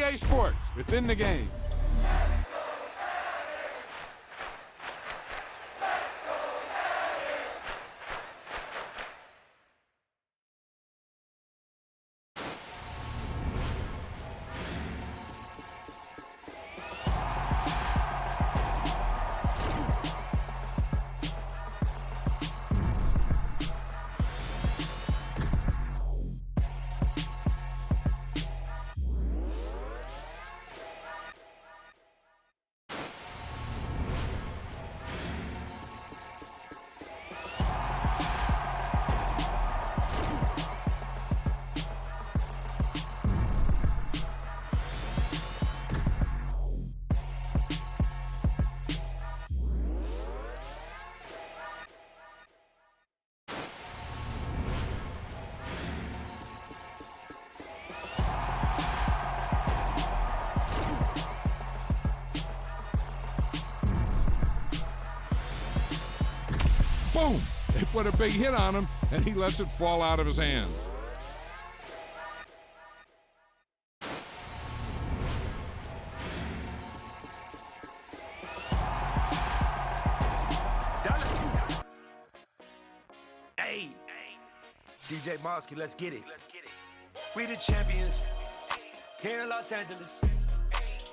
EA Sports, within the game. Boom! They put a big hit on him, and he lets it fall out of his hands. Hey, DJ Mosky, let's get it. We the champions here in Los Angeles.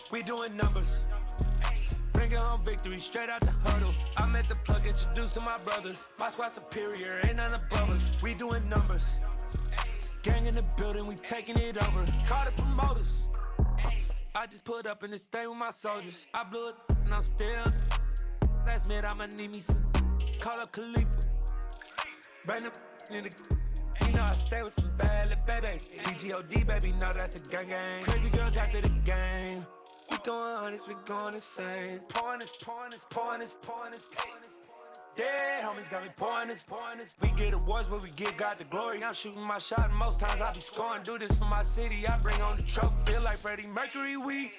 We doing numbers. Bringing home victory straight out the huddle. I'm at the plug, introduced to my brother. My squad superior, ain't none above us. We doing numbers. Gang in the building, we taking it over. Call the promoters. I just put up in this thing with my soldiers. I blew it and I'm still. Last minute I'ma need me some. Call up Khalifa. Bring the in the. You know I stay with some bad little baby. TGOD baby, know that's a gang gang. Crazy girls after the game. We doing honest, we going insane. Pouring this. Yeah, homies got me pouring this. We get awards, but we give God the glory. I'm shooting my shot, and most times I be scoring. Do this for my city, I bring on the trophy. Feel like Freddie Mercury, we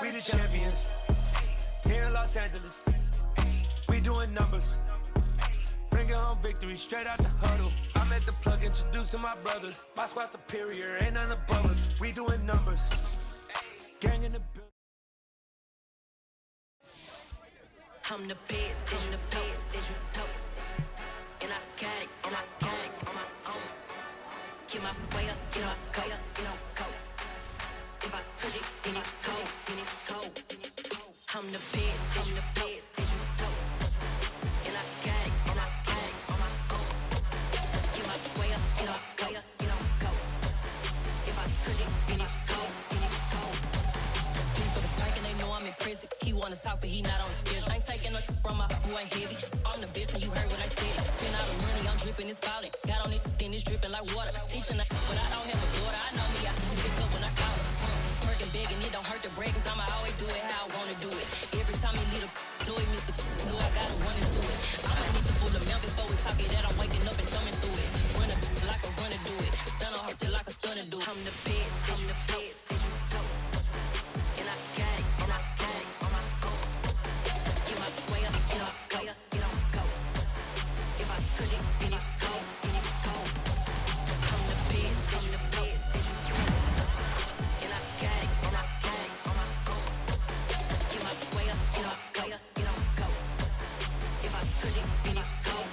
the champions here in Los Angeles. We doing numbers. Bringing home victory straight out the huddle. I'm at the plug, introduced to my brother. My squad superior, ain't none above us. We doing numbers. Gang in the building. I'm the best, and you know. And I got it on my own. Get my way up, get my go. If I touch it, then it's cold. I'm the best, and you know. And I got it on my own. Get my way up, get my go. If I touch it, then it's cold. For the park and they know I'm in prison. He wanna talk, but he not on the schedule. I ain't taking no from my boy heavy. I'm the best, and you heard what I said. Spend all the money, I'm dripping, it's falling. Got on it, then it's dripping like water. Teaching that, but I don't have a daughter. I know me, I can pick up when I call it. Working big, and it don't hurt the break, cause I'ma always do it how I wanna do it. Every time he lead a know it, Mr. Know I gotta run into it. I'ma need the full amount before we talk it that I'm waking up and thumbing through it. Running like a runner do it. Stun on her till like a stunner do it. I'm the best, and you know. And I got it on my own. Get my way up, get go. If I touch it, then it's cold. I'm the best, and you know. And I got it on my own. Get my way up, get go. If I touch it, then it's cold.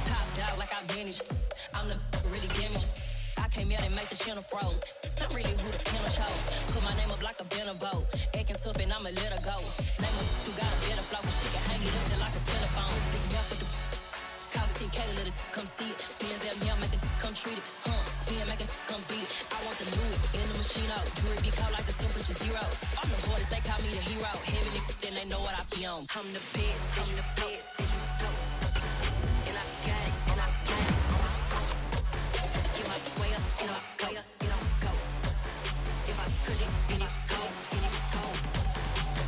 Top dog like I manage. I'm the really damaged. I came out and make the channel froze. I'm really who the panel chose. Put my name up like a banner boat. Acting tough and I'ma let her go. Name her who got a better flow. She can hang it up just like a telephone. Stick me up with the cost 10K to let it come see it. Bands at me, I make it come treat it. Spin, make it come beat it. I want the Louis in the machine out. Jewelry be cold like the temperature 0. I'm the hardest, they call me the hero. Heavily, then they know what I be on. I'm the best, and you know. And I got it, and I got it on my own. Get my way up, get go. If I touch it, then it's cold.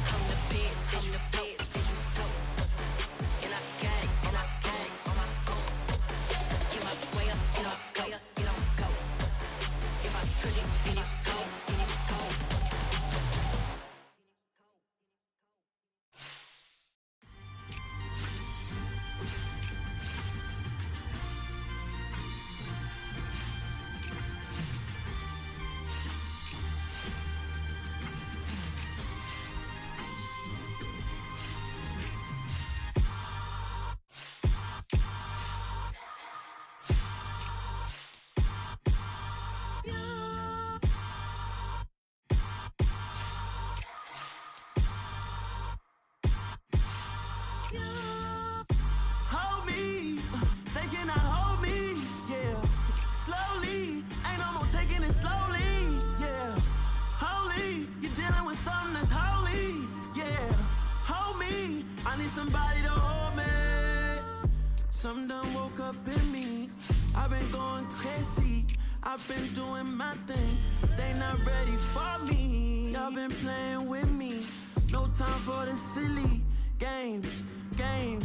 I'm the best, and you know. And I got it on my own. Get my way up, get go. If I touch it, then it's cold. Something done woke up in me. I've been going crazy. I've been doing my thing. They not ready for me. Y'all been playing with me. No time for the silly games. Damn,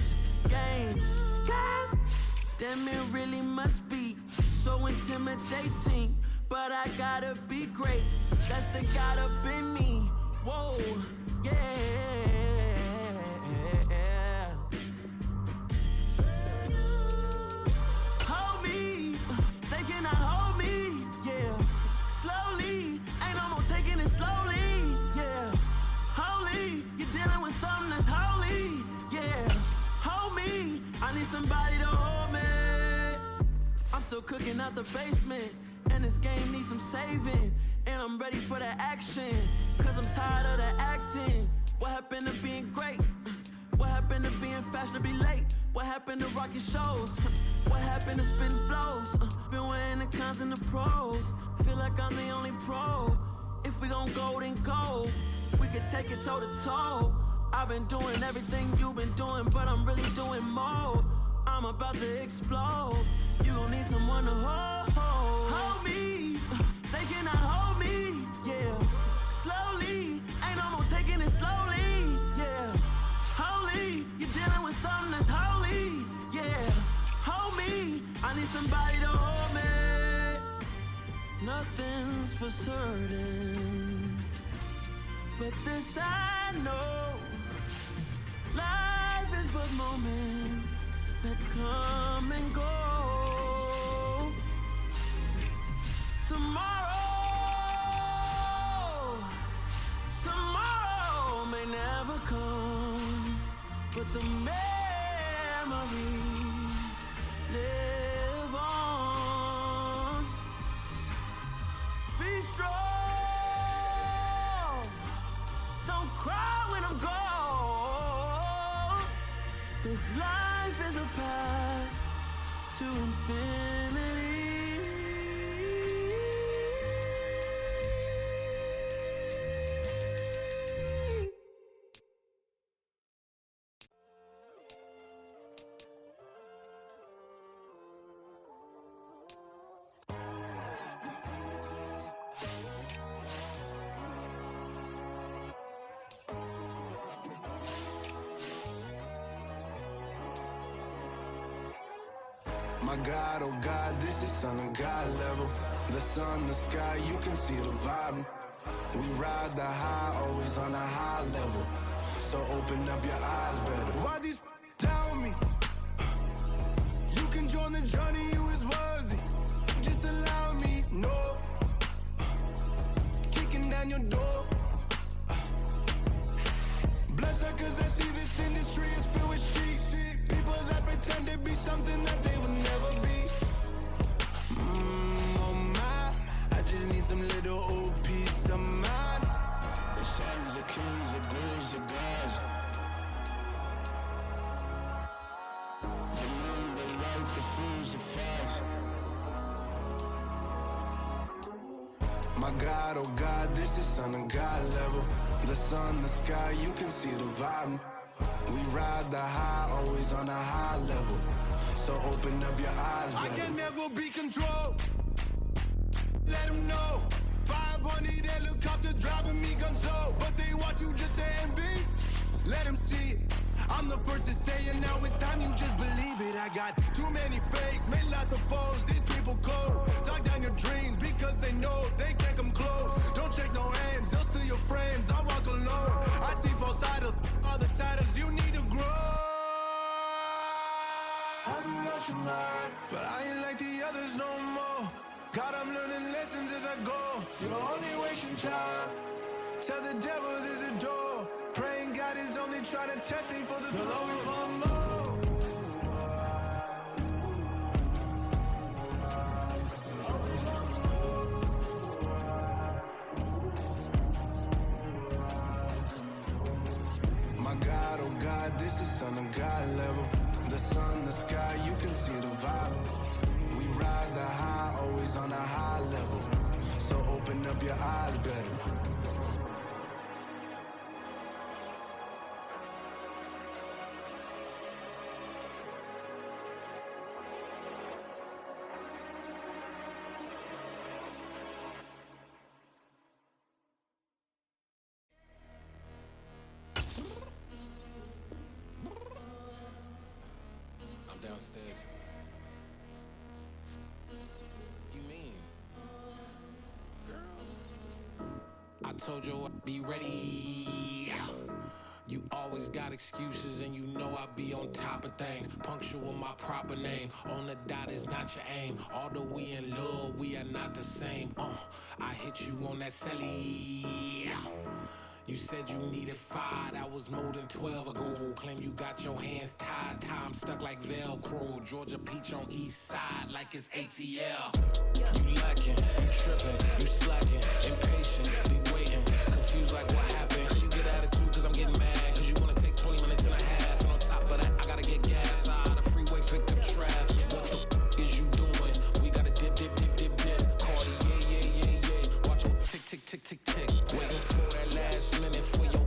it really must be so intimidating. But I gotta be great. That's the God up in me. Whoa, yeah. Hold me, they cannot hold me, yeah. Slowly, ain't no more taking it slowly, yeah. Holy, you're dealing with something that's holy, yeah. Hold me, I need somebody to hold me. I'm still cooking out the basement, and this game needs some saving. And I'm ready for the action, cause I'm tired of the acting. What happened to being great? What happened to being fashionably late? What happened to rocking shows? What happened to spitting flows? Been wearing the cons and the pros. Feel like I'm the only pro. If we gon' go, then go. We could take it toe to toe. I've been doing everything you've been doing, but I'm really doing more. I'm about to explode. You gon' need someone to hold. Hold me, they cannot hold me, yeah. Slowly, ain't no more taking it slowly, yeah. Holy, you're dealing with something that's holy, yeah. Hold me, I need somebody to hold me. Nothing's for certain, but this I know. Life is but moments that come and go. Tomorrow may never come, but the memories live on. Be strong, don't cry when I'm gone. This life is a path to infinity. My God, oh God, this is Son of God level. The sun, the sky, you can see the vibe. We ride the high, always on a high level. So open up your eyes better. Why these tell me? You can join the journey, you is worthy. Just allow me, no. Kicking down your door. Bloodsuckers that see this industry is filled with sheep. People that pretend to be something that they will never be. Oh my, I just need some little old peace of mind. The sons of kings, the bulls, the gods. The moon, the light, the fools, the facts. My God, oh God, this is Son of God level. The sun, the sky, you can see the vibe. We ride the high, always on a high level. So open up your eyes, baby. I can never be controlled. Let them know. 500 helicopters driving me gonzo. But they want you just to envy. Let them see it. I'm the first to say it, now it's time you just believe it. I got too many fakes, made lots of foes. These people cold. Talk down your dreams because they know they can't come close. Don't shake no hands, they'll steal your friends. I walk alone. I see false idols, all the titles you need to grow. Have you lost your mind? But I ain't like the others no more. God, I'm learning lessons as I go. You're only wasting time. Tell the devil there's a door. Praying God is only trying to test me for the throne. Always want more. My God, oh God, this is Son of God level. The sun, the sky, you can see the vibe. We ride the high, always on a high level. So open up your eyes better. downstairs. You mean? Girl, I told you I'd be ready. You always got excuses and you know I be on top of things. Punctual my proper name. On the dot is not your aim. Although we in love, we are not the same. I hit you on that celly. You said you needed 5, that was more than 12 ago. Claim you got your hands tied, time stuck like Velcro. Georgia peach on east side like it's ATL. You lacking, you tripping, you slacking, impatient, be waiting, confused like what happened. You get attitude cause I'm getting mad, cause you wanna take 20 minutes and a half. And on top of that, I gotta get gas. The freeway picked up traffic. What the is you doing? We gotta dip. Cardi, yeah. Watch your tick, tick. Waiting for that last minute for your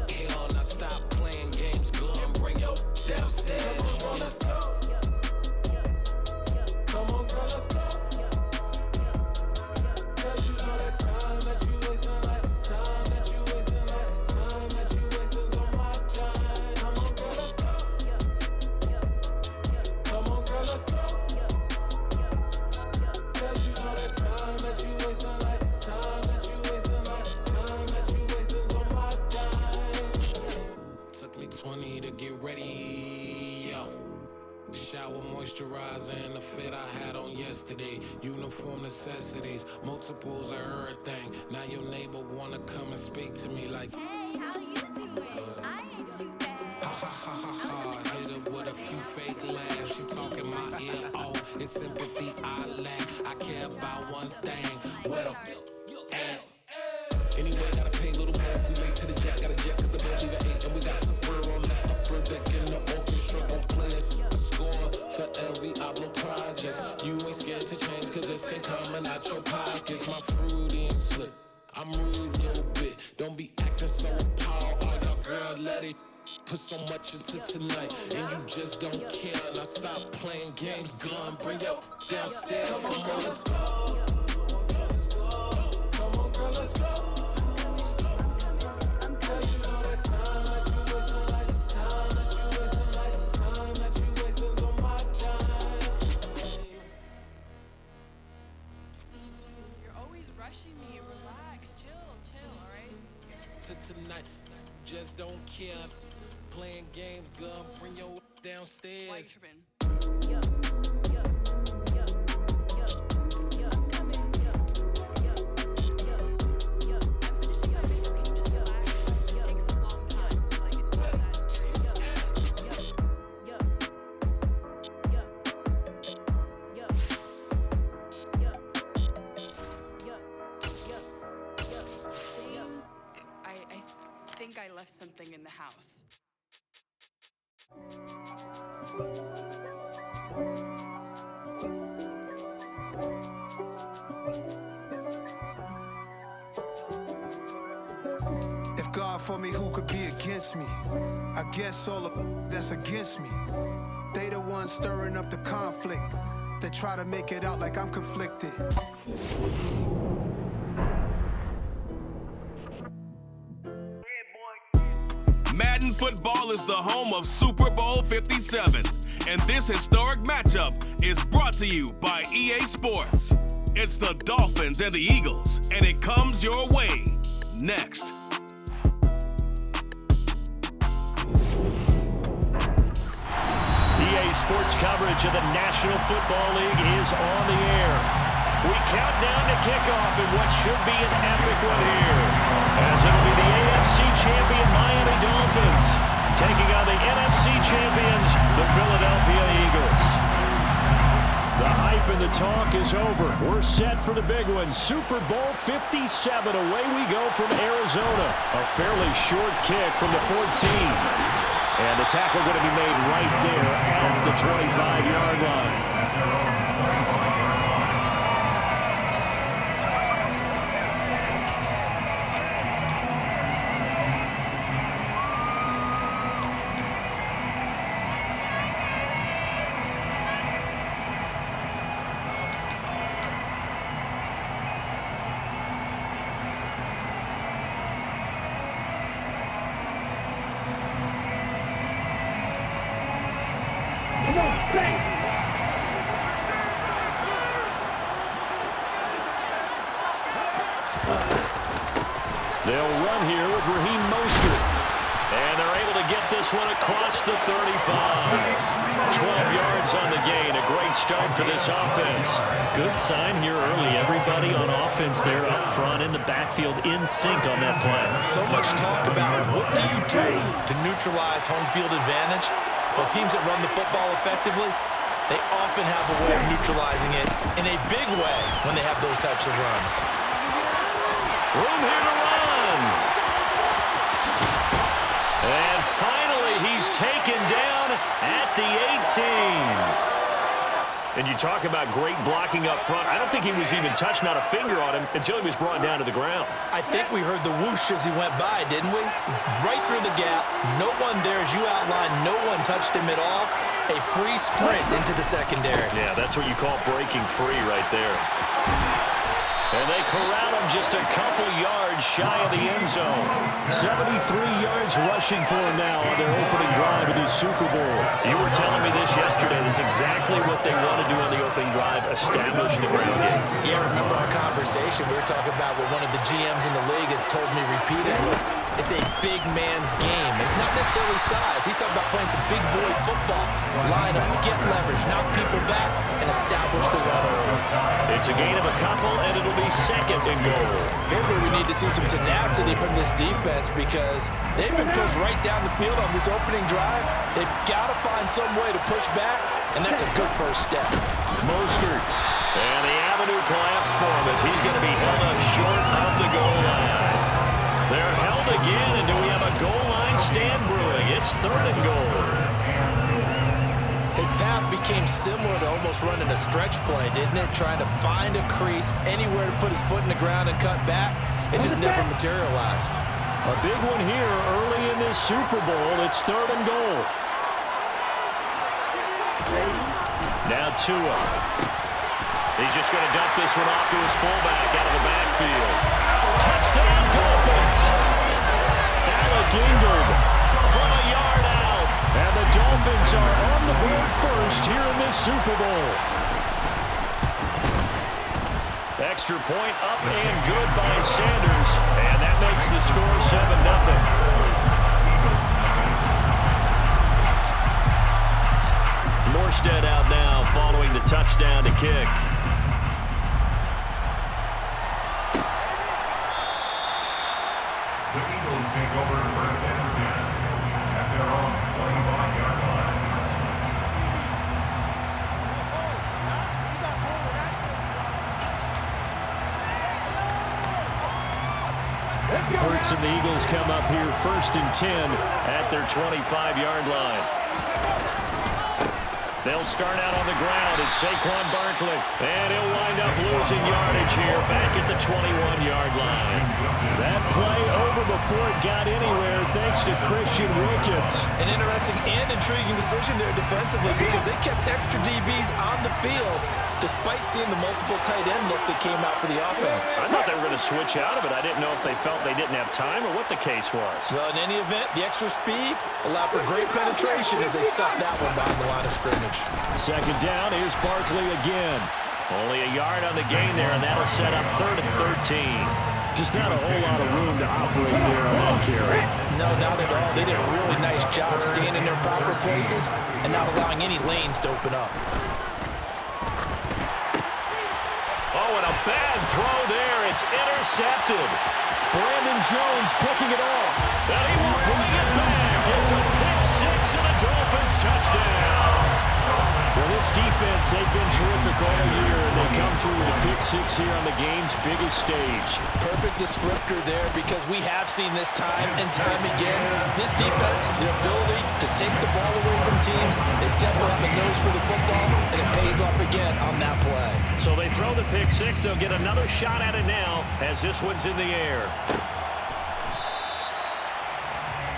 hell. Now stop playing games, go and bring your downstairs. Come on, let's go. Come on, girl, let's go. Cause you know that time that you wasting, like time that you wasting, like time that you wasting on my time. Come on, girl, let's go. Come on, girl, let's go. Cause you know that time that you wasting, like time that you wasting, like time that you wasting on my time. Took me 20 to get ready, yo. Shower moisturizer and the fit I had on yesterday. Uniform necessities, multiples of everything. Now your neighbor wanna come and speak to me like, hey, how you doing? I ain't too bad. ha. Hit her with a few fake laughs. She talking my ear off. It's sympathy I lack. I care about one thing. What up? Anyway, gotta pay a little more if we late to the jet. Gotta jet cause the boat leave at 8. And we got some fur on the upper deck in the orchestra. Gon' play a score for every Ablo project. You ain't scared to change cause it's ain't coming out your pockets. My fruity and slick. I'm rude a little bit. Don't be acting so appalled. All y'all girl, let it put so much into tonight. And you just don't care. Now stop playing games. Gun, bring your downstairs. Come on, let's go. Come on, girl, let's go. Tonight, just don't care. Playing games, girl, bring your downstairs. I left something in the house. If God for me, who could be against me? I guess all of that's against me. They the ones stirring up the conflict. They try to make it out like I'm conflicted. Madden football is the home of Super Bowl 57, and this historic matchup is brought to you by EA Sports. It's the Dolphins and the Eagles, and it comes your way next. EA Sports coverage of the National Football League is on the air. We count down to kickoff in what should be an epic one here, as it'll be the AFC champion Miami Dolphins taking on the NFC champions, the Philadelphia Eagles. The hype and the talk is over. We're set for the big one. Super Bowl 57. Away we go from Arizona. A fairly short kick from the 14. And the tackle going to be made right there at the 25-yard line. They'll run here with Raheem Mostert. And they're able to get this one across the 35. 12 yards on the gain. A great start for this offense. Good sign here early. Everybody on offense there up front in the backfield in sync on that play. So much talk about what do you do to neutralize home field advantage? Well, teams that run the football effectively, they often have a way of neutralizing it in a big way when they have those types of runs. Room here to run. And finally, he's taken down at the 18. And you talk about great blocking up front. I don't think he was even touched, not a finger on him, until he was brought down to the ground. I think we heard the whoosh as he went by, didn't we? Right through the gap. No one there, as you outlined. No one touched him at all. A free sprint into the secondary. Yeah, that's what you call breaking free right there. And they corral him just a couple yards shy of the end zone. 73 yards rushing for him now on their opening drive in the Super Bowl. You were telling me this yesterday. This is exactly what they want to do on the opening drive, establish the ground game. Yeah, remember our conversation. We were talking about what one of the GMs in the league has told me repeatedly. It's a big man's game. It's not necessarily size. He's talking about playing some big boy football. Line up, get leverage, knock people back, and establish the run. It's a gain of a couple, and it'll be second and goal. Here's where we need to see some tenacity from this defense because they've been pushed right down the field on this opening drive. They've got to find some way to push back, and that's a good first step. Mostert. And the avenue collapsed for him as he's going to be held up short of the goal line. They're held again, and do we have a goal line stand brewing? It's third and goal. His path became similar to almost running a stretch play, didn't it? Trying to find a crease, anywhere to put his foot in the ground and cut back. It just never materialized. A big one here early in this Super Bowl. It's third and goal. Now Tua. He's just going to dump this one off to his fullback out of the backfield. Touchdown, Dolphins! Alec Ingold from a yard out. And the Dolphins are on the board first here in this Super Bowl. Extra point up and good by Sanders. And that makes the score 7-0. Morstead out now following the touchdown to kick. The Eagles take over first and 10 at their own 25-yard line. Hurts and the Eagles come up here first and 10 at their 25-yard line. They'll start out on the ground. It's Saquon Barkley. And he'll wind up losing yardage here back at the 21-yard line. That play over before it got anywhere thanks to Christian Wilkins. An interesting and intriguing decision there defensively because they kept extra DBs on the field despite seeing the multiple tight end look that came out for the offense. I thought they were going to switch out of it. I didn't know if they felt they didn't have time or what the case was. Well, in any event, the extra speed allowed for great penetration as they stuffed that one behind the line of scrimmage. Second down, here's Barkley again. Only a yard on the gain there, and that'll set up 3rd and 13. Just not a whole lot of room to operate there on that carry. No, not at all. They did a really nice job staying in their proper places and not allowing any lanes to open up. Oh, and a bad throw there. It's intercepted. Brandon Jones picking it off. And he will bring it back. It's a pick six and a Dolphins touchdown. Well, this defense, they've been terrific all year, and they come through with a pick six here on the game's biggest stage. Perfect descriptor there because we have seen this time and time again. This defense, their ability to take the ball away from teams, they definitely have a nose for the football, and it pays off again on that play. So they throw the pick six. They'll get another shot at it now as this one's in the air.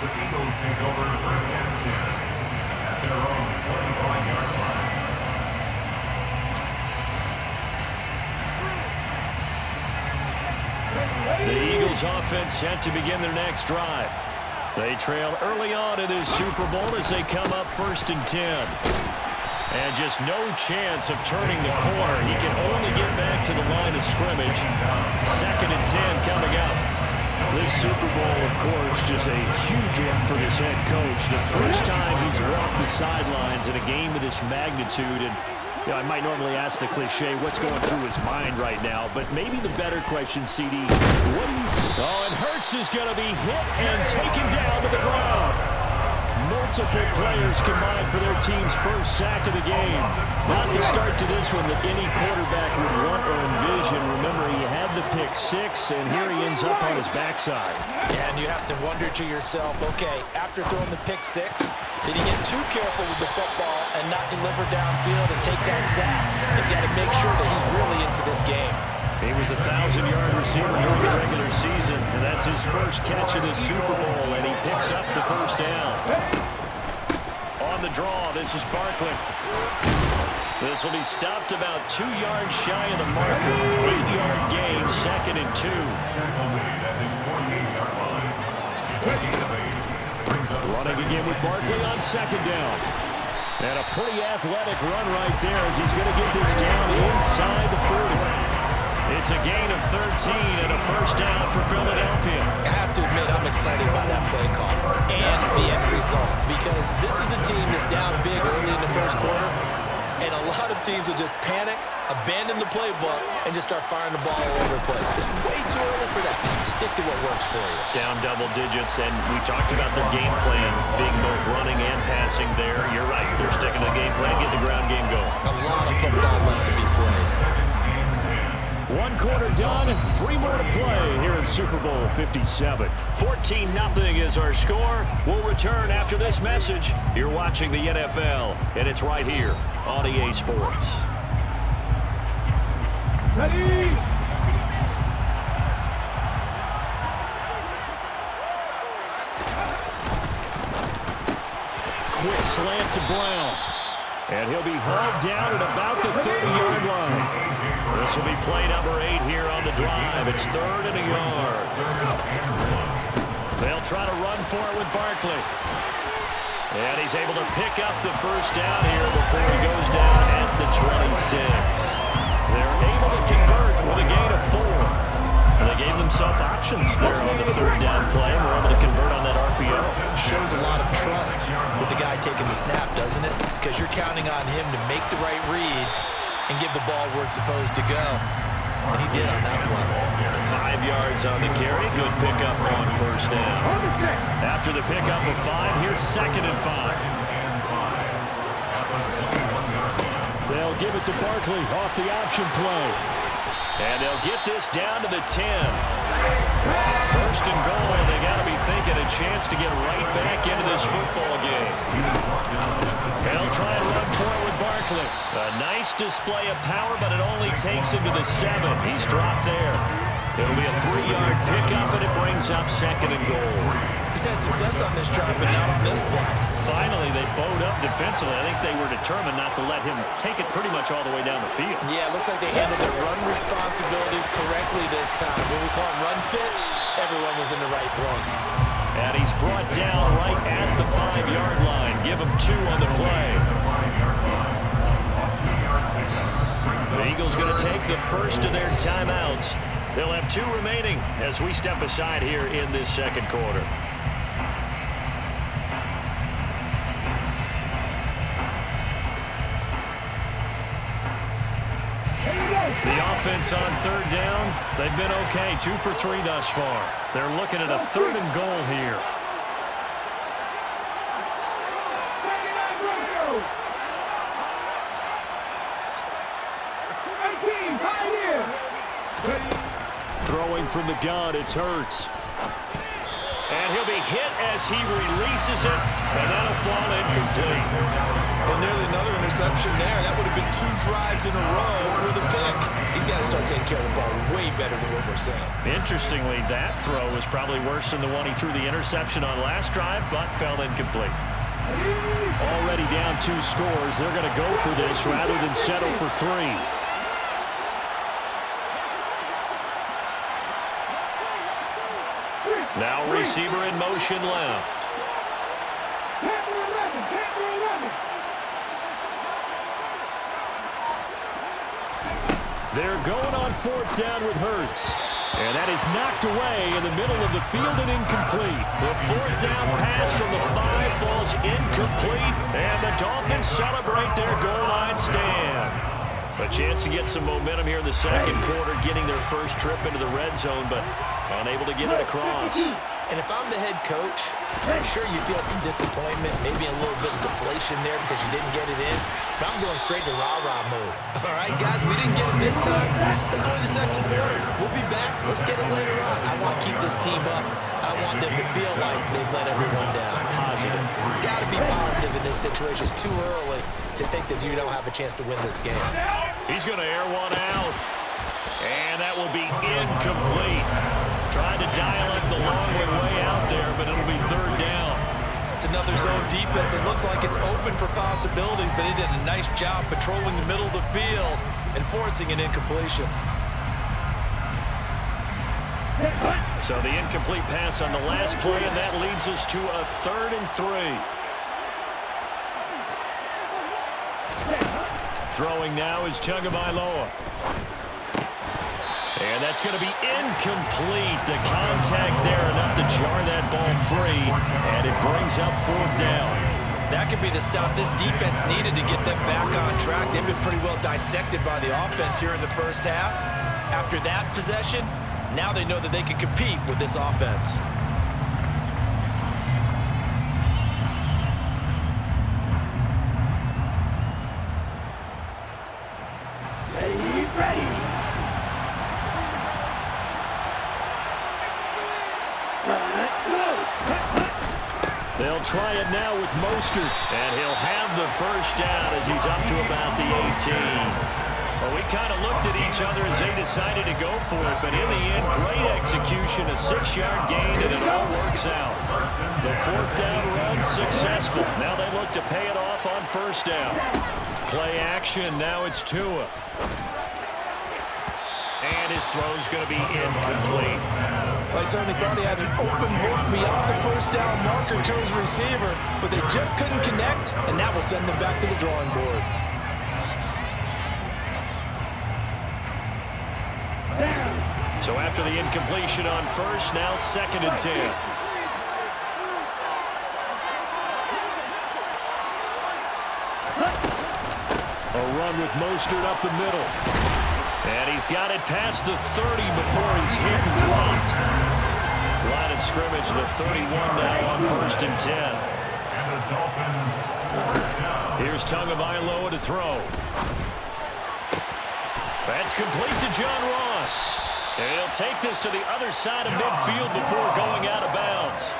The Eagles take over first and 10 at their own 25-yard line. The Eagles offense set to begin their next drive. They trail early on in this Super Bowl as they come up 1st and 10. And just no chance of turning the corner. He can only get back to the line of scrimmage. 2nd and 10 coming up. This Super Bowl, of course, just a huge one for this head coach. The first time he's walked the sidelines in a game of this magnitude. And you know, I might normally ask the cliche, what's going through his mind right now? But maybe the better question, CD, what do you think? Oh, and Hurts is going to be hit and taken down to the ground. Multiple players combined for their team's first sack of the game. Not the start to this one that any quarterback would want or envision. Remember, he had the pick 6, and here he ends up on his backside. Yeah, and you have to wonder to yourself, okay, after throwing the pick 6, did he get too careful with the football and not deliver downfield and take that sack? They've got to make sure that he's really into this game. He was a 1,000-yard receiver during the regular season, and that's his first catch of this Super Bowl, and he picks up the first down. On the draw, this is Barkley. This will be stopped about 2 yards shy of the marker. 8-yard gain, 2nd and 2. Running again with Barkley on 2nd down. And a pretty athletic run right there as he's going to get this down inside the 40. It's a gain of 13 and a first down for Philadelphia. I have to admit, I'm excited by that play call and the end result, because this is a team that's down big early in the first quarter, and a lot of teams will just panic, abandon the playbook, and just start firing the ball all over the place. It's way too early for that. Stick to what works for you. Down double digits, and we talked about their game plan being both running and passing there. You're right. They're sticking to the game plan, getting the ground game going. A lot of football left to be played. 1 quarter done, 3 more to play here in Super Bowl 57. 14-0 is our score. We'll return after this message. You're watching the NFL, and it's right here on EA Sports. Ready? Quick slant to Brown. And he'll be hauled down at about the 30-yard line. This will be play number 8 here on the drive. It's 3rd and a yard. They'll try to run for it with Barkley. And he's able to pick up the first down here before he goes down at the 26. They're able to convert with a gain of 4. And they gave themselves options there on the 3rd down play, and were able to convert on that RPO. Shows a lot of trust with the guy taking the snap, doesn't it? Because you're counting on him to make the right reads and give the ball where it's supposed to go. And he did on that play. 5 yards on the carry. Good pickup on first down. After the pickup of 5, here's 2nd and 5. They'll give it to Barkley off the option play. And they'll get this down to the 10. 1st and goal, and they got to be thinking a chance to get right back into this football game. They'll try and run for it with Barkley. A nice display of power, but it only takes him to the 7. He's dropped there. It'll be a 3-yard pickup, and it brings up 2nd and goal. He's had success on this drive, but not on this play. Finally, they bowed up defensively. I think they were determined not to let him take it pretty much all the way down the field. Yeah, it looks like they handled their run responsibilities correctly this time. When we call them run fits, everyone was in the right place. And he's brought down right at the 5-yard line. Give him 2 on the play. The Eagles going to take the first of their timeouts. They'll have 2 remaining as we step aside here in this 2nd quarter. The offense on 3rd down, they've been okay. 2 for 3 thus far. They're looking at a 3rd and goal here. Throwing from the gun, it's Hurts. And he'll be hit as he releases it, and that'll fall incomplete. And nearly another interception there. That would have been 2 drives in a row with a pick. He's got to start taking care of the ball way better than what we're saying. Interestingly, that throw was probably worse than the one he threw the interception on last drive, but fell incomplete. Already down 2 scores. They're going to go for this rather than settle for 3. Now receiver in motion left. They're going on 4th down with Hurts. And that is knocked away in the middle of the field and incomplete. The 4th down pass from the 5 falls incomplete. And the Dolphins celebrate their goal line stand. A chance to get some momentum here in the second quarter, getting their first trip into the red zone, but unable to get it across. And if I'm the head coach, I'm sure you feel some disappointment, maybe a little bit of deflation there because you didn't get it in. But I'm going straight to rah-rah mode. All right, guys, we didn't get it this time. It's only the second quarter. We'll be back. Let's get it later on. I want to keep this team up. I want them to feel like they've let everyone down. Positive. Got to be positive in this situation. It's too early to think that you don't have a chance to win this game. He's going to air one out. And that will be incomplete. Trying to dial up the long way out there, but it'll be 3rd down. It's another zone defense. It looks like it's open for possibilities, but he did a nice job patrolling the middle of the field and forcing an incompletion. So the incomplete pass on the last play, and that leads us to a 3rd and 3. Throwing now is Tagovailoa. And that's going to be incomplete. The contact there enough to jar that ball free, and it brings up 4th down. That could be the stop this defense needed to get them back on track. They've been pretty well dissected by the offense here in the first half. After that possession, now they know that they can compete with this offense. They'll try it now with Mostert, and he'll have the first down as he's up to about the 18. Well, we kind of looked at each other as they decided to go for it, but in the end, great execution, a 6-yard gain, and it all works out. The 4th down run successful. Now they look to pay it off on 1st down. Play action, now it's Tua. And his throw's going to be incomplete. I certainly thought he had an open look beyond the 1st down marker to his receiver, but they just couldn't connect, and that will send them back to the drawing board. So after the incompletion on 1st, now 2nd and 10. A run with Mostert up the middle. And he's got it past the 30 before he's hit and dropped. Line of scrimmage, the 31 now on 1st and 10. And the Dolphins, 4th down. Here's Tagovailoa to throw. That's complete to John Ross. And he'll take this to the other side of midfield before going out of bounds.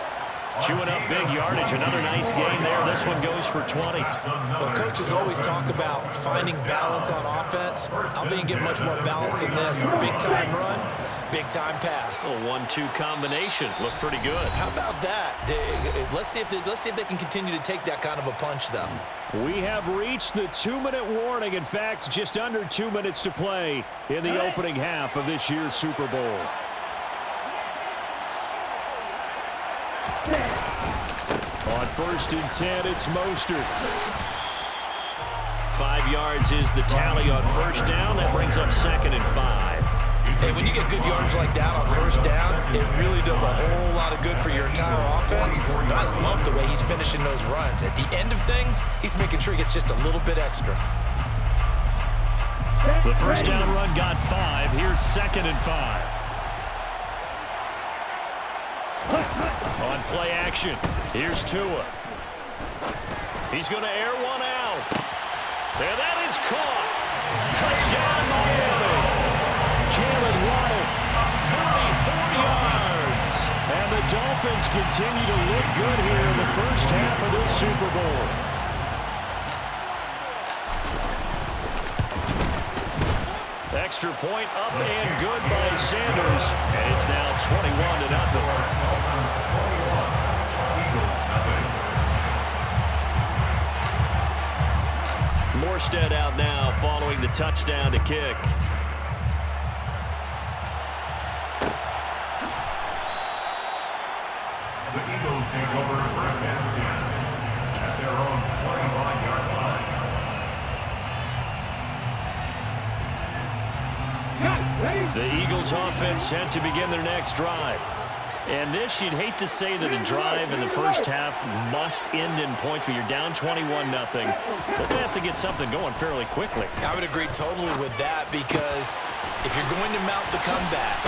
Chewing up big yardage. Another nice gain there. This one goes for 20. Well, coaches always talk about finding balance on offense. I don't think you get much more balance than this. Big-time run, big-time pass. A 1-2 combination. Looked pretty good. How about that? Let's see if they can continue to take that kind of a punch, though. We have reached the 2-minute warning. In fact, just under 2 minutes to play in the opening half of this year's Super Bowl. On 1st and 10, it's Mostert. 5 yards is the tally on 1st down. That brings up 2nd and 5. Hey, when you get good yardage like that on 1st down, it really does a whole lot of good for your entire offense. But I love the way he's finishing those runs. At the end of things, he's making sure he gets just a little bit extra. The 1st down run got 5. Here's 2nd and 5. On play action, here's Tua. He's going to air one out. And that is caught. Touchdown, Miami. Jalen Waddle, 44 yards. And the Dolphins continue to look good here in the first half of this Super Bowl. Extra point up and good by Sanders. And it's now 21-0. Morstead out now following the touchdown to kick. The Eagles take over 1st and 10 at their own 25-yard line. The Eagles offense set to begin their next drive. And this, you'd hate to say that a drive in the first half must end in points, but you're down 21-0. They're going to have to get something going fairly quickly. I would agree totally with that, because if you're going to mount the comeback,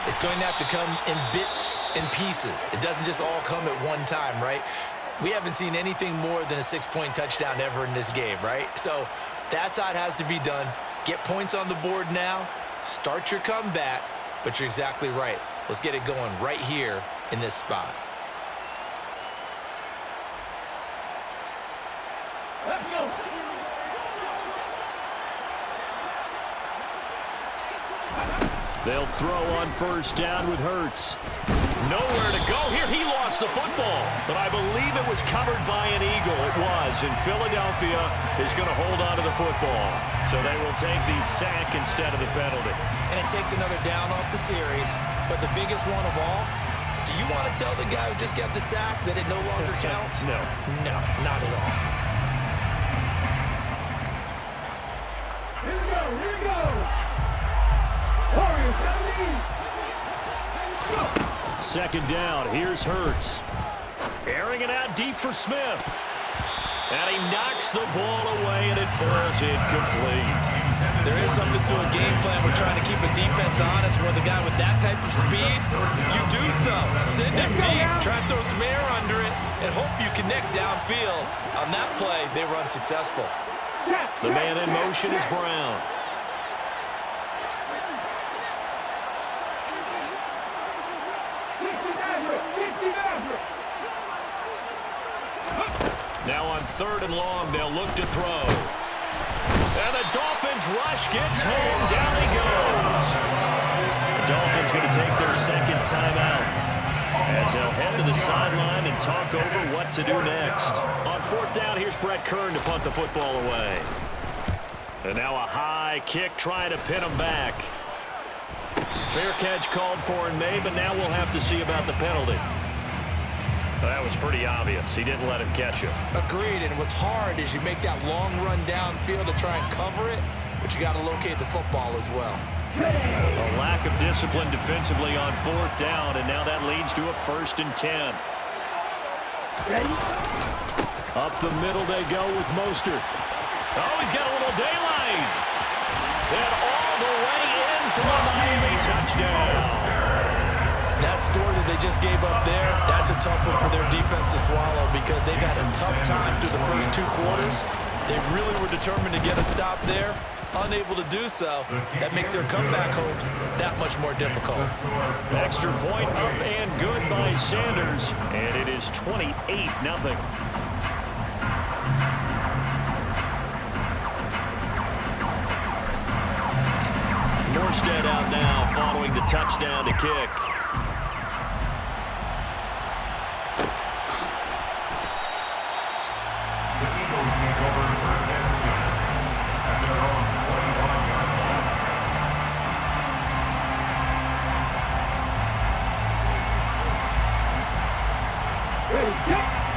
it's going to have to come in bits and pieces. It doesn't just all come at one time, right? We haven't seen anything more than a 6-point touchdown ever in this game, right? So that's how it has to be done. Get points on the board now, start your comeback, but you're exactly right. Let's get it going right here in this spot. Let's go. They'll throw on first down with Hurts. Nowhere to go here. He lost the football, but I believe it was covered by an Eagle. It was, and Philadelphia is going to hold on to the football. So they will take the sack instead of the penalty. And it takes another down off the series, but the biggest one of all, do you want to tell the guy who just got the sack that it no longer counts? No. No, not at all. Here we go, here we go. Warriors, 17. Second down, here's Hurts. Airing it out deep for Smith. And he knocks the ball away, and it falls incomplete. There is something to a game plan. We're trying to keep a defense honest. With a guy with that type of speed, you do so. Send him deep, try and throw some air under it, and hope you connect downfield. On that play, they were unsuccessful. The man in motion is Brown. Now on 3rd and long, they'll look to throw. And the Dolphins rush gets home. Down he goes. The Dolphins going to take their second timeout as they'll head to the sideline and talk over what to do next. On 4th down, here's Brett Kern to punt the football away. And now a high kick trying to pin him back. Fair catch called for and made, but now we'll have to see about the penalty. That was pretty obvious. He didn't let him catch it. Agreed, and what's hard is you make that long run downfield to try and cover it, but you got to locate the football as well. A lack of discipline defensively on 4th down, and now that leads to a 1st and 10. Up the middle they go with Mostert. Oh, he's got a little daylight. And all the way in for a Miami touchdown. That score that they just gave up there, that's a tough one for their defense to swallow, because they've had a tough time through the first 2 quarters. They really were determined to get a stop there, unable to do so. That makes their comeback hopes that much more difficult. Extra point up and good by Sanders, and it is 28-0. Morstead out now following the touchdown to kick. The Eagles take over 1st and 10 at their own 21-yard line.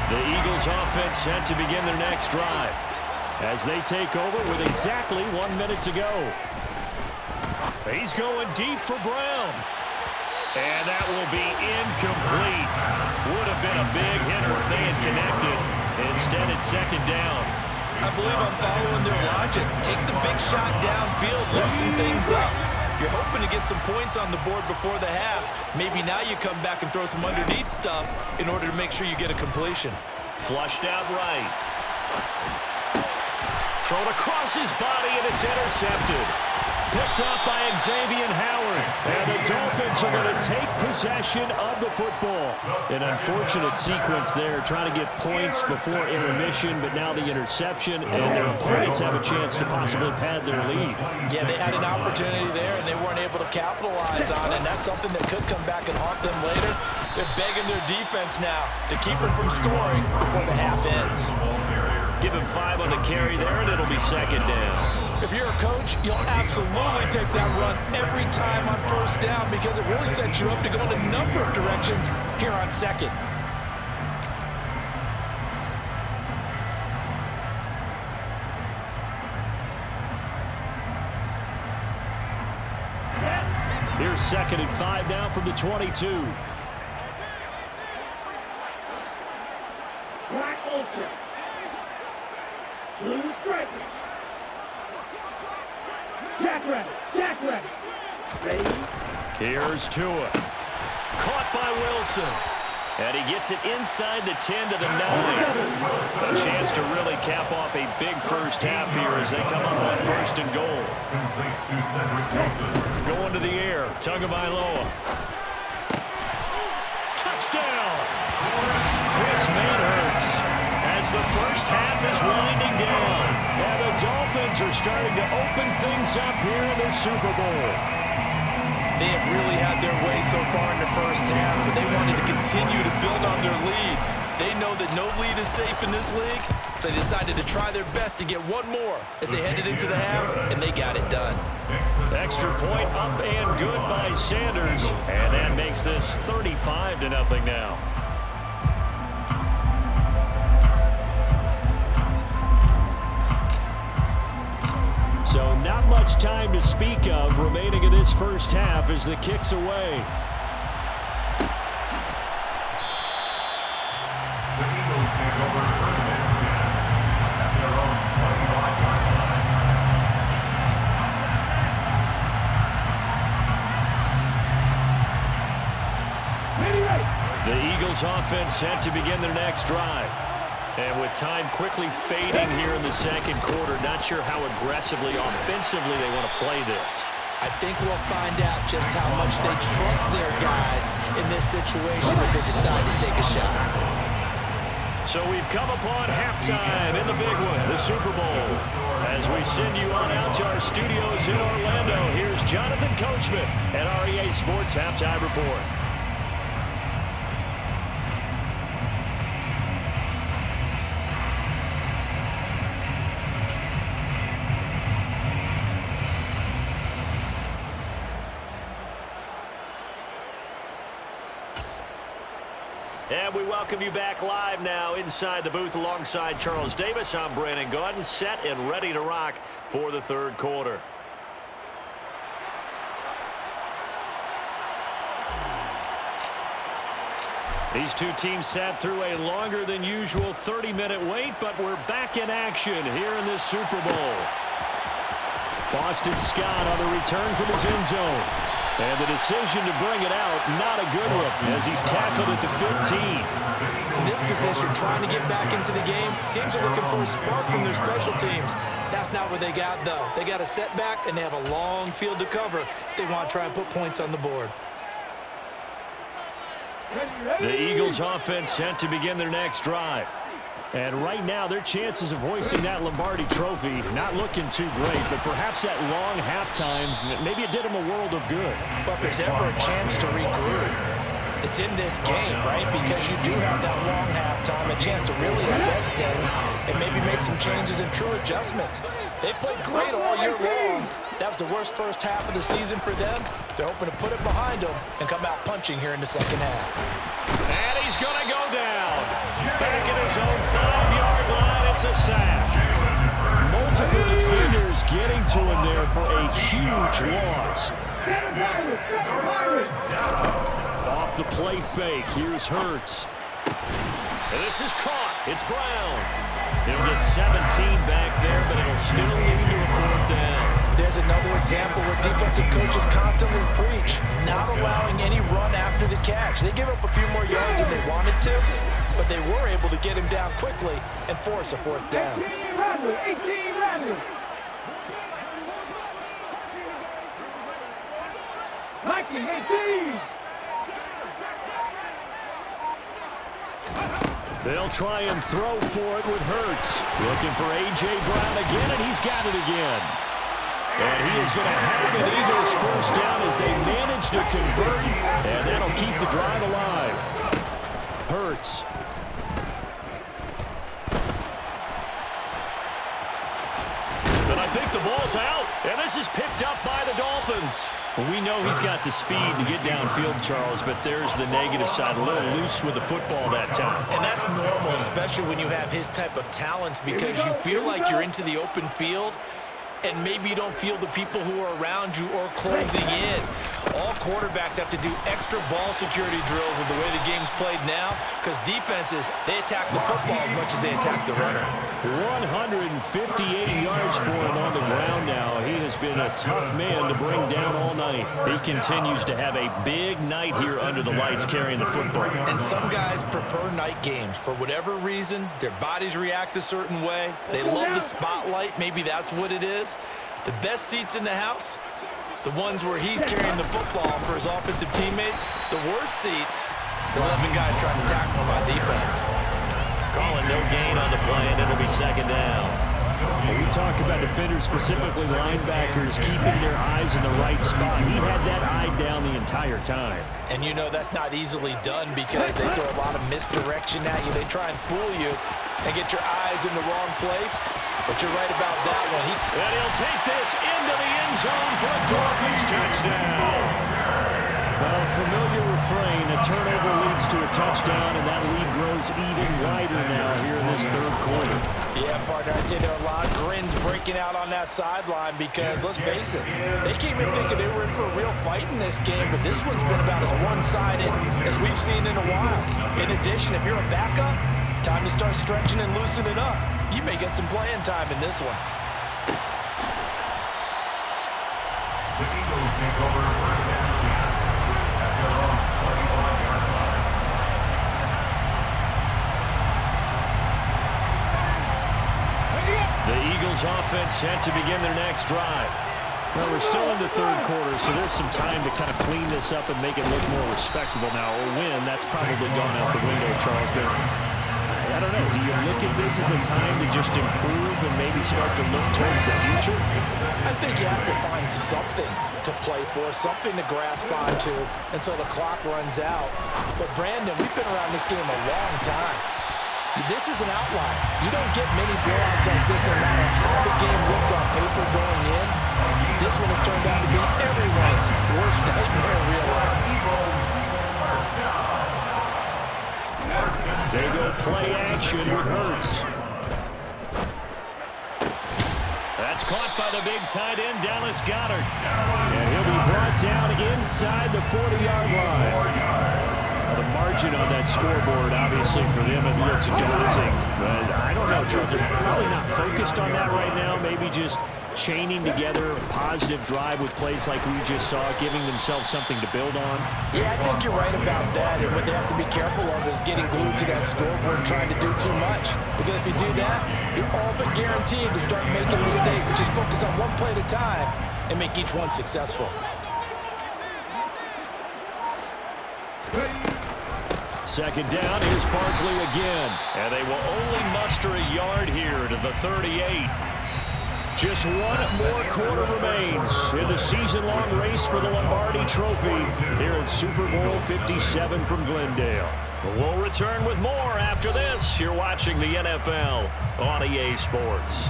The Eagles offense set to begin their next drive as they take over with exactly 1 minute to go. He's going deep for Brown. And that will be incomplete. Would have been a big hitter if they had connected. Instead, it's 2nd down. I believe I'm following their logic. Take the big shot downfield, loosen things up. You're hoping to get some points on the board before the half. Maybe now you come back and throw some underneath stuff in order to make sure you get a completion. Flushed out right. Thrown across his body, and it's intercepted. Picked up by Xavier Howard. And the Dolphins are going to take possession of the football. An unfortunate sequence there, trying to get points before intermission, but now the interception, and their opponents have a chance to possibly pad their lead. Yeah, they had an opportunity there, and they weren't able to capitalize on it, and that's something that could come back and haunt them later. They're begging their defense now to keep them from scoring before the half ends. Give him 5 on the carry there, and it'll be 2nd down. If you're a coach, you'll absolutely take that run every time on 1st down, because it really sets you up to go in a number of directions here on 2nd. Set. Here's 2nd and 5 now from the 22. Black Ultra. Blue Strikers. Jack Rabbit. Ready? Here's Tua. Caught by Wilson. And he gets it inside the 10 to the 9. A chance to really cap off a big first half here as they come up on 1st and goal. Going to the air. Tagovailoa. Touchdown. Chris Manhurts as the first half is winding down. And the Dolphins are starting to open things up here in the Super Bowl. They have really had their way so far in the first half, but they wanted to continue to build on their lead. They know that no lead is safe in this league, so they decided to try their best to get one more as they headed into the half, and they got it done. Extra point up and good by Sanders, and that makes this 35-0 now. So not much time to speak of remaining in this first half as the kick's away. The Eagles take over 1st and 10 at their own 25-yard line. The Eagles offense set to begin their next drive. And with time quickly fading here in the 2nd quarter, not sure how aggressively, offensively they want to play this. I think we'll find out just how much they trust their guys in this situation if they decide to take a shot. So we've come upon halftime in the big one, the Super Bowl. As we send you on out to our studios in Orlando, here's Jonathan Coachman at our EA Sports Halftime Report. And we welcome you back live now inside the booth alongside Charles Davis. I'm Brandon Gaudin, set and ready to rock for the 3rd quarter. These two teams sat through a longer than usual 30-minute wait, but we're back in action here in this Super Bowl. Boston Scott on the return from his end zone. And the decision to bring it out, not a good one, as he's tackled at the 15. In this position, trying to get back into the game, teams are looking for a spark from their special teams. That's not what they got, though. They got a setback, and they have a long field to cover if they want to try and put points on the board. The Eagles offense set to begin their next drive. And right now, their chances of hoisting that Lombardi trophy not looking too great, but perhaps that long halftime, maybe it did them a world of good. But if there's ever a chance to regroup, it's in this game, right? Because you do have that long halftime, a chance to really assess things and maybe make some changes and true adjustments. They played great all year long. That was the worst first half of the season for them. They're hoping to put it behind them and come out punching here in the 2nd half. And he's going to go down. Back at his own 5-yard line, it's a sack. Multiple defenders getting to him there for a huge loss. Off the play fake, here's Hurts. And this is caught. It's Brown. He'll get 17 back there, but it'll still lead to a 4th down. There's another example where defensive coaches constantly preach, not allowing any run after the catch. They give up a few more yards than they wanted to, but they were able to get him down quickly and force a 4th down. 18 runners. Mikey, 18. They'll try and throw for it with Hurts. Looking for A.J. Brown again, and he's got it again. And he is going to have an Eagles 1st down as they manage to convert, and that'll keep the drive alive. Hurts. But I think the ball's out, and this is picked up by the Dolphins. Well, we know he's got the speed to get downfield, Charles, but there's the negative side, a little loose with the football that time. And that's normal, especially when you have his type of talents, because you feel like you're into the open field, and maybe you don't feel the people who are around you or closing in. All quarterbacks have to do extra ball security drills with the way the game's played now because defenses, they attack the football as much as they attack the runner. 158 yards for him on the ground now. He has been a tough man to bring down all night. He continues to have a big night here under the lights carrying the football. And some guys prefer night games. For whatever reason, their bodies react a certain way. They love the spotlight. Maybe that's what it is. The best seats in the house, the ones where he's carrying the football for his offensive teammates. The worst seats, the 11 guys trying to tackle him on defense. Calling no gain on the play, and it'll be second down. When we talk about defenders, specifically linebackers, keeping their eyes in the right spot. He had that eye down the entire time. And you know that's not easily done because they throw a lot of misdirection at you. They try and fool you and get your eyes in the wrong place. But you're right about that one. And he'll take this into the end zone for a Dolphins touchdown. Well, familiar refrain, a turnover leads to a touchdown, and that lead grows even wider now here in this third quarter. Yeah, partner, I'd say there are a lot of grins breaking out on that sideline because, let's face it, they came in thinking they were in for a real fight in this game, but this one's been about as one-sided as we've seen in a while. In addition, if you're a backup, time to start stretching and loosening up. You may get some playing time in this one. The Eagles take over first and 10 at their own 21-yard line. The Eagles offense set to begin their next drive. Well, we're still in the third quarter, so there's some time to kind of clean this up and make it look more respectable now. Or win, that's probably gone out the window, Charles. But I don't know. Do you look at this as a time to just improve and maybe start to look towards the future? I think you have to find something to play for, something to grasp onto until the clock runs out. But, Brandon, we've been around this game a long time. This is an outlier. You don't get many blowouts like this no matter how the game looks on paper going in. This one has turned out to be everyone's worst nightmare realized. They go play action with Hurts. That's caught by the big tight end, Dallas Goedert. And he'll be brought down inside the 40-yard line. The margin on that scoreboard, obviously, for them, it looks daunting. But I don't know, Charles. They're probably not focused on that right now. Maybe just chaining together a positive drive with plays like we just saw, giving themselves something to build on. Yeah, I think you're right about that. And what they have to be careful of is getting glued to that scoreboard trying to do too much. Because if you do that, you're all but guaranteed to start making mistakes. Just focus on one play at a time and make each one successful. Second down, here's Barkley again. And they will only muster a yard here to the 38. Just one more quarter remains in the season-long race for the Lombardi Trophy here in Super Bowl 57 from Glendale. We'll return with more after this. You're watching the NFL on EA Sports.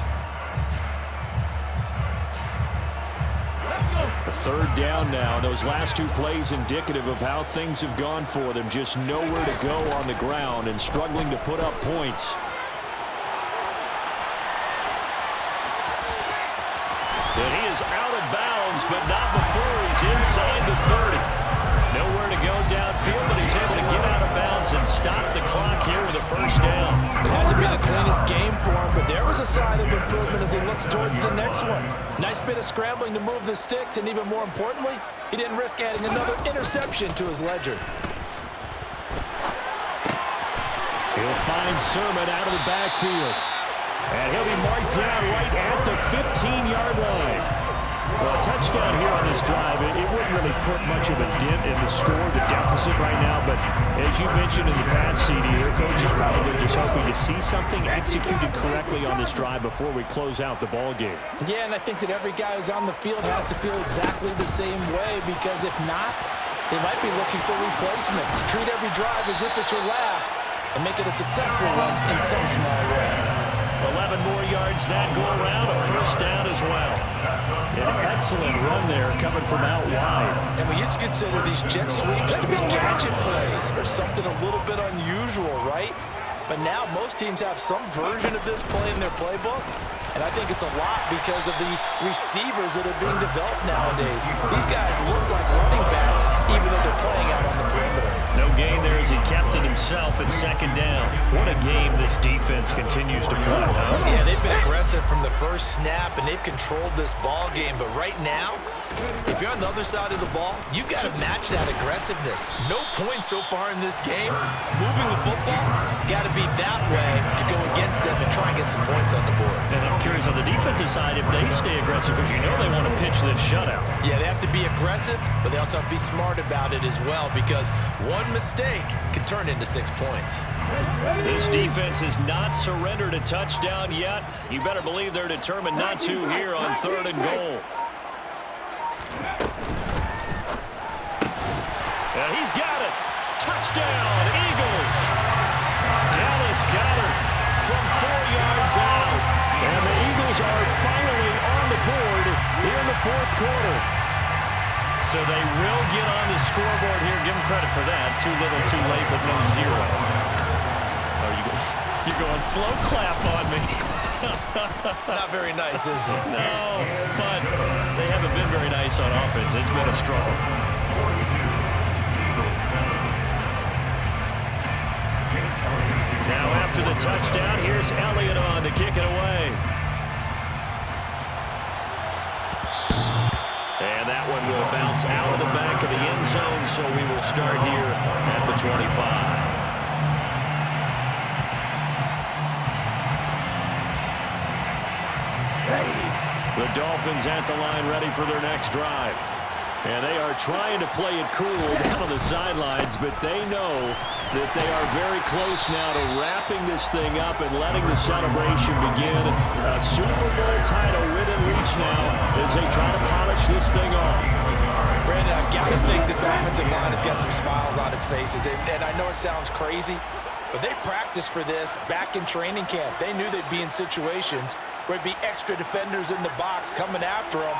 A third down now. Those last two plays indicative of how things have gone for them. Just nowhere to go on the ground and struggling to put up points. And he is out of bounds, but not before he's inside the 30. Nowhere to go downfield, but he's able to get out of bounds and stop the clock here with a first down. It hasn't been the cleanest game for him, but there was a sign of improvement as he looks towards the next one. Nice bit of scrambling to move the sticks, and even more importantly, he didn't risk adding another interception to his ledger. He'll find Sermon out of the backfield. And he'll be marked down right at the 15-yard line. Well, a touchdown here on this drive, it wouldn't really put much of a dent in the score, the deficit right now. But as you mentioned in the past, CD, their coach is probably just hoping to see something executed correctly on this drive before we close out the ball game. Yeah, and I think that every guy who's on the field has to feel exactly the same way, because if not, they might be looking for replacements. Treat every drive as if it's your last and make it a successful one in some small way. 11 more yards that go around, a first down as well. An excellent run there coming from out wide. And we used to consider these jet sweeps to be gadget plays or something a little bit unusual, right? But now most teams have some version of this play in their playbook, And I think it's a lot because of the receivers that are being developed nowadays. These guys look like running backs, even though they're playing out on the perimeter. No gain there as he kept it himself at second down. What a game this defense continues to play, huh? Yeah, they've been aggressive from the first snap, and they've controlled this ball game. But right now, if you're on the other side of the ball, you've got to match that aggressiveness. No points so far in this game. Moving the football, got to be that way to go against them and try and get some points on the board. And I'm curious on the defensive side if they stay aggressive, because you know they want to pitch this shutout. Yeah, they have to be aggressive, but they also have to be smart about it as well, because one mistake can turn into 6 points. This defense has not surrendered a touchdown yet. You better believe they're determined not to here on 3rd and goal. And he's got it. Touchdown, Eagles. Dallas Goedert from 4 yards out. And the Eagles are finally on the board in the 4th quarter. So they will get on the scoreboard here. Give them credit for that. Too little, too late, but no 0. Oh, you're going slow clap on me. Not very nice, is it? No, but they haven't been very nice on offense. It's been a struggle. Now after the touchdown, here's Elliott on to kick it away. And that one will bounce out of the back of the end zone, so we will start here at the 25. The Dolphins at the line ready for their next drive. And they are trying to play it cool down on the sidelines, but they know that they are very close now to wrapping this thing up and letting the celebration begin. A Super Bowl title within reach now as they try to polish this thing off. Brandon, I've got to think this offensive line has got some smiles on its faces. And I know it sounds crazy, but they practiced for this back in training camp. They knew they'd be in situations where it'd be extra defenders in the box coming after them,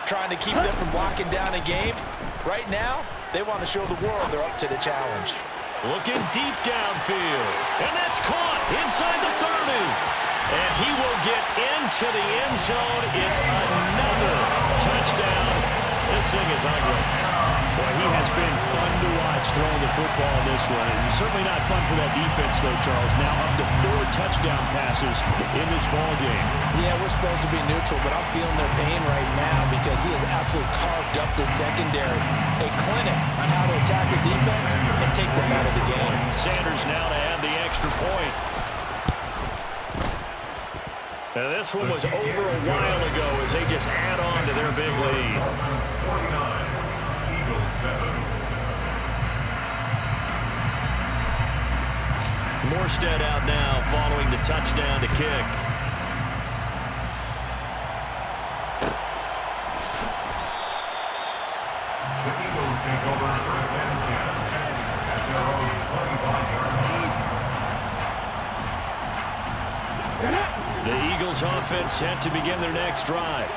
trying to keep them from locking down a game. Right now, they want to show the world they're up to the challenge. Looking deep downfield, and that's caught inside the 30. And he will get into the end zone. It's another touchdown. This thing is ugly. Boy, he has been fun to watch throwing the football in this one. It's certainly not fun for that defense, though, Charles. Now up to 4 touchdown passes in this ball game. Yeah, we're supposed to be neutral, but I'm feeling their pain right now because he has absolutely carved up the secondary. A clinic on how to attack the defense and take them out of the game. Sanders now to add the extra point. And this one was over a while ago as they just add on to their big lead. Morstead out now following the touchdown to kick. The Eagles take over 1st and 10 at their own 25-yard line. The Eagles offense set to begin their next drive.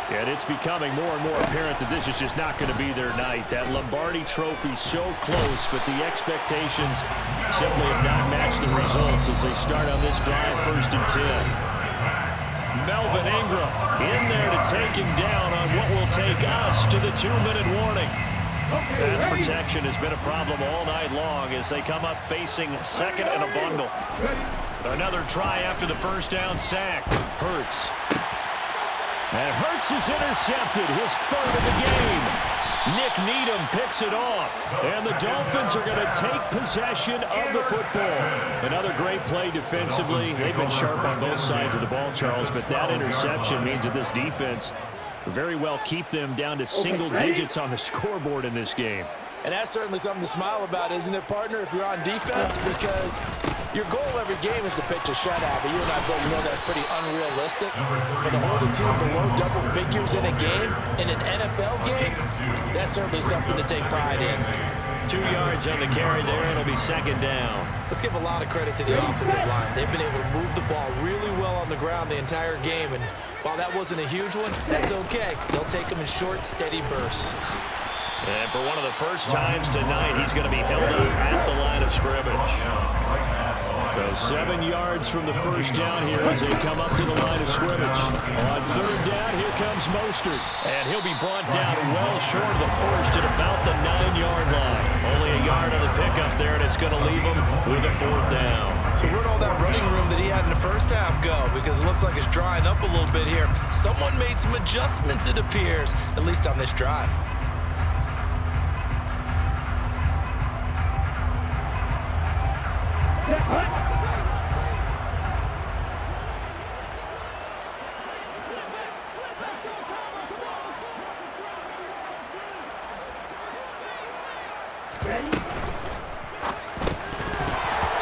And it's becoming more and more apparent that this is just not going to be their night. That Lombardi trophy so close, but the expectations simply have not matched the results as they start on this drive 1st and 10. Melvin Ingram in there to take him down on what will take us to the 2-minute warning. Pass protection has been a problem all night long as they come up facing 2nd and a bundle. Another try after the 1st down sack. Hurts. And Hurts is intercepted, his 3rd of the game. Nick Needham picks it off, and the Dolphins are going to take possession of the football. Another great play defensively. They've been sharp on both sides of the ball, Charles, but that interception means that this defense very well keep them down to single digits on the scoreboard in this game. And that's certainly something to smile about, isn't it, partner, if you're on defense? Because your goal every game is to pitch a shutout, but you and I both know that's pretty unrealistic. But to hold a team below double figures in a game, in an NFL game, that's certainly something to take pride in. 2 yards on the carry there. It'll be 2nd down. Let's give a lot of credit to the offensive line. They've been able to move the ball really well on the ground the entire game. And while that wasn't a huge one, that's okay. They'll take them in short, steady bursts. And for one of the first times tonight, he's going to be held up at the line of scrimmage. So So 7 yards from the first down here as they come up to the line of scrimmage. On third down, here comes Mostert. And he'll be brought down well short of the first at about the 9-yard line. Only a yard on the pickup there, and it's going to leave him with a fourth down. So where'd all that running room that he had in the first half go? Because it looks like it's drying up a little bit here. Someone made some adjustments, it appears, at least on this drive.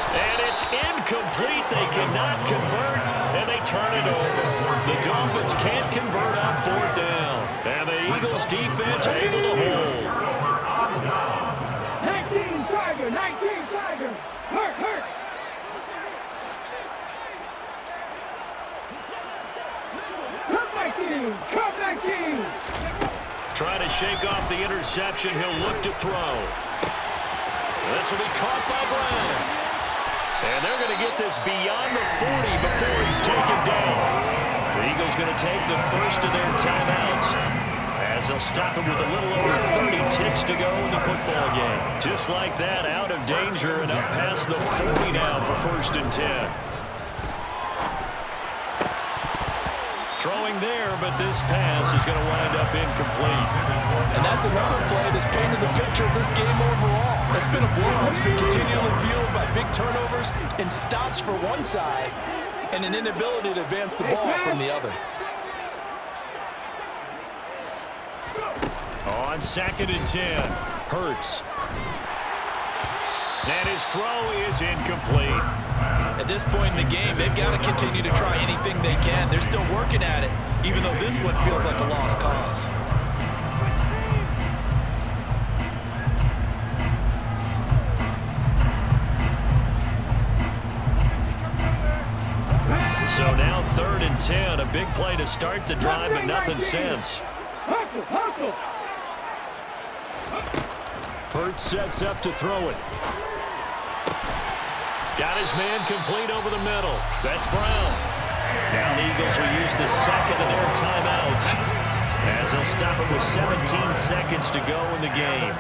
And it's incomplete. They cannot convert, and they turn it over. The Dolphins can't convert on fourth down. And the Eagles defense able to hold. 19 Tiger, 19 Tiger. Hurt. Come 19. Trying to shake off the interception. He'll look to throw. This will be caught by Brown. And they're going to get this beyond the 40 before he's taken down. The Eagles going to take the first of their timeouts as they'll stop him with a little over 30 ticks to go in the football game. Just like that, out of danger and up past the 40 now for 1st and 10. Throwing there, but this pass is going to wind up incomplete. And that's another play that's painted the picture of this game overall. It's been a blowout. It's been continually fueled by big turnovers and stops for one side and an inability to advance the ball from the other. On 2nd and 10, Hurts. And his throw is incomplete. At this point in the game, they've got to continue to try anything they can. They're still working at it, even though this one feels like a lost cause. So now 3rd and 10, a big play to start the drive, but nothing since. Hurts sets up to throw it. Got his man complete over the middle. That's Brown. Now the Eagles will use the second of their timeouts as they'll stop it with 17 seconds to go in the game.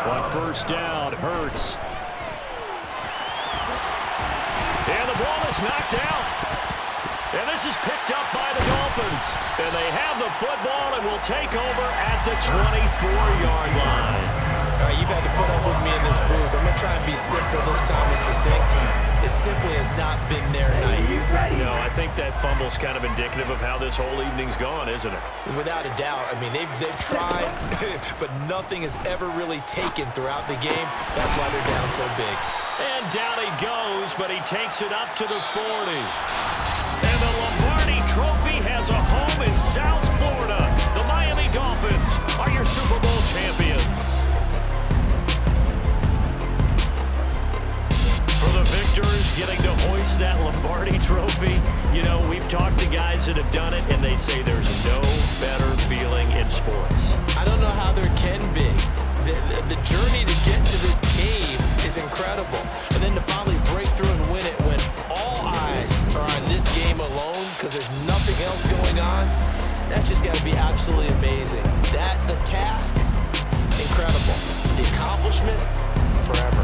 On 1st down, Hurts. And the ball is knocked out. And this is picked up by the Dolphins. And they have the football and will take over at the 24-yard line. All right, you've had to put up with me in this booth. I'm going to try and be simple this time and succinct. It simply has not been their night. No, I think that fumble's kind of indicative of how this whole evening's gone, isn't it? Without a doubt. I mean, they've tried, but nothing has ever really taken throughout the game. That's why they're down so big. And down he goes, but he takes it up to the 40. And the Lombardi Trophy has a home in South Florida. The Miami Dolphins are your Super Bowl champions. For the victors getting to hoist that Lombardi Trophy, you know, we've talked to guys that have done it, and they say there's no better feeling in sports. I don't know how there can be. The journey to get to this game is incredible. And then to finally break through and win it when all eyes are on this game alone because there's nothing else going on, that's just got to be absolutely amazing. The task, incredible. The accomplishment, forever.